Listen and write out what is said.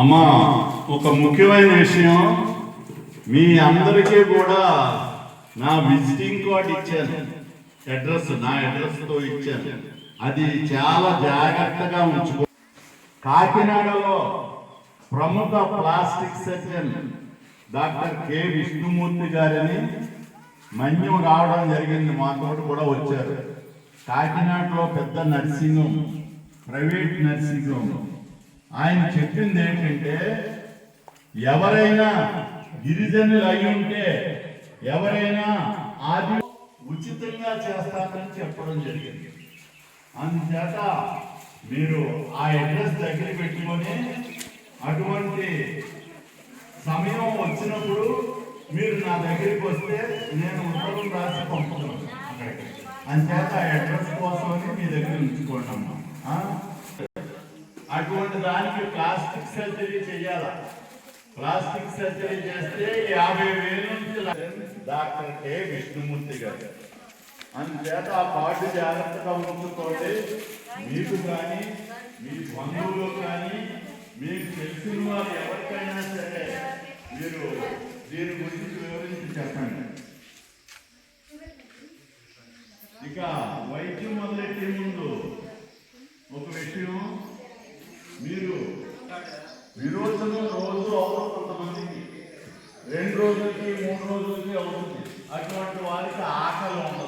అమ్మా, ఒక ముఖ్యమైన విషయం, మీ అందరికీ కూడా నా విజిటింగ్ కార్డ్ ఇచ్చాను, అడ్రస్ నా అడ్రస్తో ఇచ్చాను. అది చాలా జాగ్రత్తగా ఉంచుకో. కాకినాడలో ప్రముఖ plastic surgeon doctor K Vishnumurthy గారిని మన్యం రావడం జరిగింది, మాతో కూడా వచ్చారు. కాకినాడలో పెద్ద nursing home, private nursing home. ఆయన చెప్పింది ఏంటంటే, ఎవరైనా గిరిజనులు అయి ఉంటే, ఎవరైనా అది ఉచితంగా చేస్తారని చెప్పడం జరిగింది. అందుచేత మీరు ఆ అడ్రస్ దగ్గర పెట్టుకొని అటువంటి సమయం వచ్చినప్పుడు మీరు నా దగ్గరికి వస్తే నేను ఉత్తరం రాసి పంపుతాను అక్కడికి. అందుచేత ఆ అడ్రస్ కోసమని మీ దగ్గర ఉంచుకోండి అమ్మా. అటువంటి దానికి ప్లాస్టిక్ సర్జరీ చేయాలా? ప్లాస్టిక్ సర్జరీ చేస్తే 50,000 నుంచి డాక్టర్ కె విష్ణుమూర్తి గారు. అందుచేత ఆ కార్డు జాగ్రత్తగా ఉంచుకోండి. మీకు కానీ, మీ బంధువులు కానీ, మీకు తెలిసిన వారు ఎవరికైనా సరే మీరు దీని గురించి వివరించి చెప్పండి. ఇక వైద్యం మొదలెట్టే ముందు ఒక విషయం, మీరు విరోచనం రోజు అవుతుంది, కొంతమందికి 2 రోజులకి 3 రోజులకి అవుతుంది. అటువంటి వారికి ఆకలి ఉండదు.